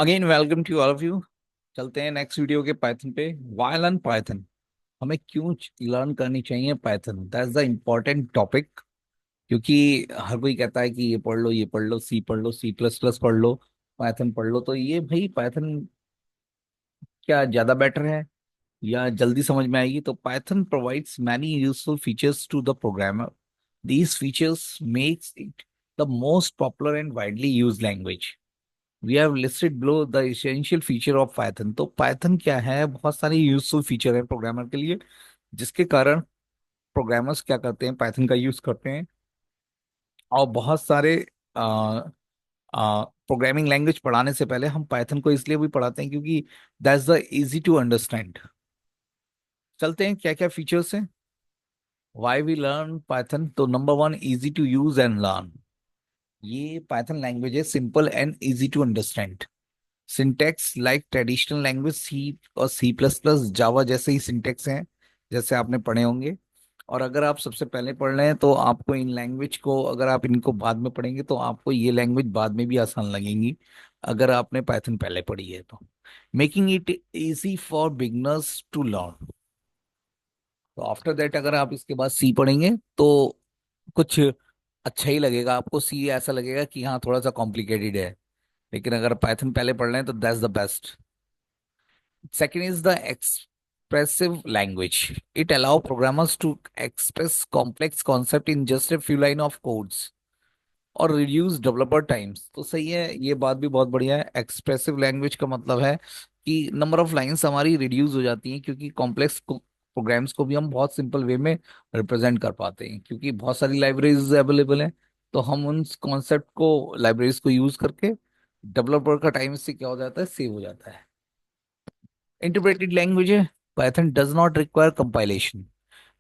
Again welcome to all of you. चलते हैं next video के पाइथन पे। Why learn Python? हमें क्यों लर्न करनी चाहिए Python? That's the important topic. क्योंकि हर कोई कहता है कि ये पढ़ लो, ये पढ़ लो, सी पढ़ लो, सी प्लस प्लस पढ़ लो, पाइथन पढ़ लो। तो ये भाई पाइथन क्या ज्यादा बेटर है या जल्दी समझ में आएगी? तो Python provides many useful features to the programmer. These features makes it the most popular and widely used language. We have listed below the essential feature of Python. तो पाइथन क्या है? बहुत सारी यूजफुल फीचर है programmer के लिए, जिसके कारण प्रोग्रामर्स क्या करते हैं, पाइथन का यूज करते हैं। और बहुत सारे प्रोग्रामिंग लैंग्वेज पढ़ाने से पहले हम पाइथन को इसलिए भी पढ़ाते हैं क्योंकि that's the easy to understand. चलते हैं क्या क्या फीचर्स हैं। Why we learn Python? तो number one, easy to use and learn. ये पाइथन लैंग्वेज है simple and easy to understand. Syntax like traditional language C और सी प्लस प्लस जावा जैसे ही सिंटेक्स हैं, जैसे आपने पढ़े होंगे। और अगर आप सबसे पहले पढ़ रहे हैं तो आपको इन लैंग्वेज को, अगर आप इनको बाद में पढ़ेंगे तो आपको ये लैंग्वेज बाद में भी आसान लगेंगी, अगर आपने पाइथन पहले पढ़ी है तो। Making it easy for beginners to learn. तो आफ्टर दैट अगर आप इसके बाद सी पढ़ेंगे तो कुछ अच्छा ही लगेगा आपको। सी ऐसा लगेगा कि हाँ थोड़ा सा कॉम्प्लिकेटेड है, लेकिन अगर पाइथन पहले पढ़ रहे हैं तो that's the best. Second is the expressive language. It allows programmers to express complex concept in just a few line of codes और रिड्यूस डेवलपर टाइम्स। तो सही है, ये बात भी बहुत बढ़िया है। एक्सप्रेसिव लैंग्वेज का मतलब है कि नंबर ऑफ लाइंस हमारी रिड्यूस हो जाती हैं, क्योंकि कॉम्प्लेक्स प्रोग्राम्स को भी हम बहुत सिंपल वे में रिप्रेजेंट कर पाते हैं, क्योंकि बहुत सारी लाइब्रेरीज अवेलेबल हैं। तो हम उन कॉन्सेप्ट को, लाइब्रेरीज को यूज करके डेवलपर का टाइम से क्या हो जाता है, सेव हो जाता है। Interpreted language, Python does not require compilation.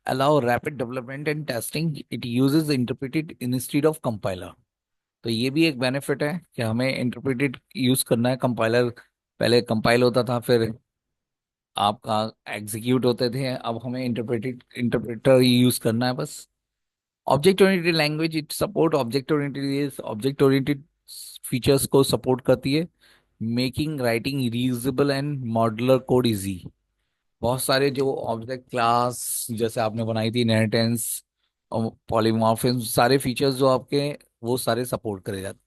Allow rapid development and testing. It uses interpreted instead of compiler. तो ये भी एक बेनिफिट है कि हमें इंटरप्रेटेड यूज करना है। कंपाइलर पहले कंपाइल होता था, फिर आपका एग्जीक्यूट होते थे, अब हमें इंटरप्रेटेड इंटरप्रेटर यूज करना है बस। Object oriented language, it support object oriented features को सपोर्ट करती है। Making writing reusable and modular code easy. बहुत सारे जो ऑब्जेक्ट क्लास जैसे आपने बनाई थी, इनहेरिटेंस और पॉलीमॉर्फिज्म, सारे फीचर्स जो आपके, वो सारे सपोर्ट करे जाते।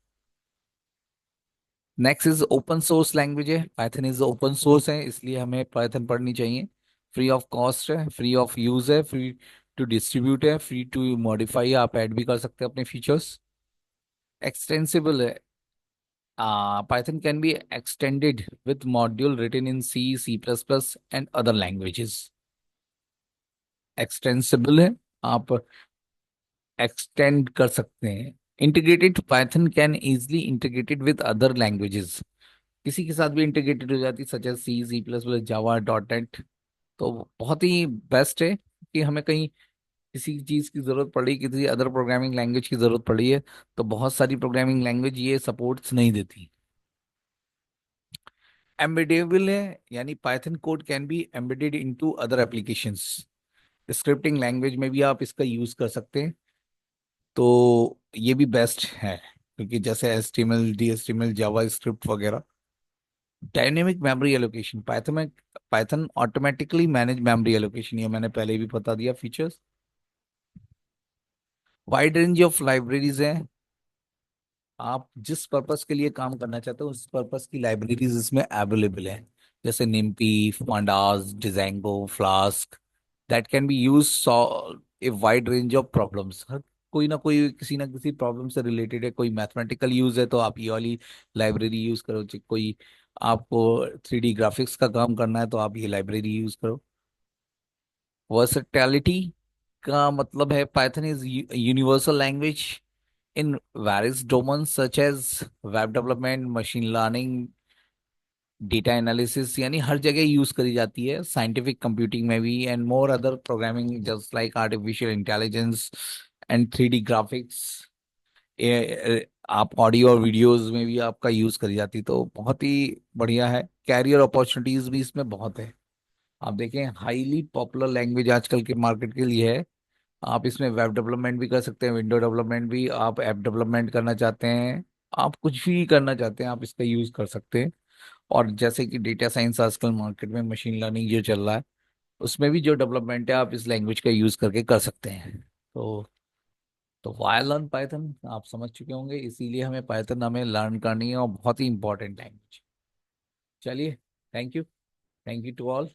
Next is open source language है। पाइथन इज ओपन सोर्स है, इसलिए हमें पाइथन पढ़नी चाहिए। फ्री ऑफ कॉस्ट है, फ्री ऑफ यूज है, फ्री टू डिस्ट्रीब्यूट है, फ्री टू मॉडिफाई, आप ऐड भी कर सकते हैं अपने फीचर्स। एक्सटेंसिबल है। Python can be extended with module written in C, C++, and other languages. Extensible है, आप एक्सटेंड कर सकते हैं। Integrated, Python can easily integrated with other languages. किसी के साथ भी इंटीग्रेटेड हो जाती, सच एज सी, सी प्लस प्लस, जावा, डॉट नेट। तो बहुत ही बेस्ट है कि हमें कहीं किसी चीज़ की ज़रूरत पड़ी, किसी अदर प्रोग्रामिंग लैंग्वेज की ज़रूरत पड़ी है, तो बहुत सारी प्रोग्रामिंग लैंग्वेज ये सपोर्ट्स नहीं देती। एम्बेडेबल है, यानी Python code can be embedded into other applications. Scripting language में भी आप इसका यूज़ कर सकते हैं, तो ये भी बेस्ट है। क्योंकि जैसे HTML, DHTML, जावा स्क्रिप्ट वगैरह। Dynamic memory allocation, Python automatically manage memory allocation, ये मैंने पहले भी बता दिया features. Wide range of libraries है। आप जिस पर्पस के लिए काम करना चाहते हो उस पर्पस की लाइब्रेरीज इसमें अवेलेबल है, जैसे NumPy, pandas, Django, Flask. That can be use solve a wide range of problems. हर कोई ना कोई किसी ना किसी प्रॉब्लम से रिलेटेड है। कोई मैथमेटिकल यूज है तो आप ये वाली लाइब्रेरी यूज करो, कोई आपको 3D ग्राफिक्स का काम करना है तो आप ये लाइब्रेरी यूज करो। वर्सेटैलिटी का मतलब है Python is universal language in various domains such as web development, machine learning, data analysis, यानी हर जगह यूज करी जाती है। साइंटिफिक कंप्यूटिंग में भी, and more other programming just like artificial intelligence and 3D graphics. आप ऑडियो और वीडियोस में भी आपका यूज करी जाती, तो बहुत ही बढ़िया है। कैरियर अपॉर्चुनिटीज भी इसमें बहुत है। आप देखें, हाईली पॉपुलर लैंग्वेज आजकल के मार्केट के लिए है। आप इसमें वेब डेवलपमेंट भी कर सकते हैं, विंडो डेवलपमेंट भी, आप ऐप डेवलपमेंट करना चाहते हैं, आप कुछ भी करना चाहते हैं आप इसका यूज कर सकते हैं। और जैसे कि डेटा साइंस आजकल मार्केट में मशीन लर्निंग जो चल रहा है, उसमें भी जो डेवलपमेंट है आप इस लैंग्वेज का यूज करके कर सकते हैं। तो वाई लर्न पाइथन आप समझ चुके होंगे, इसीलिए हमें पाइथन हमें लर्न करनी है और बहुत ही इंपॉर्टेंट लैंग्वेज। चलिए, थैंक यू टू ऑल।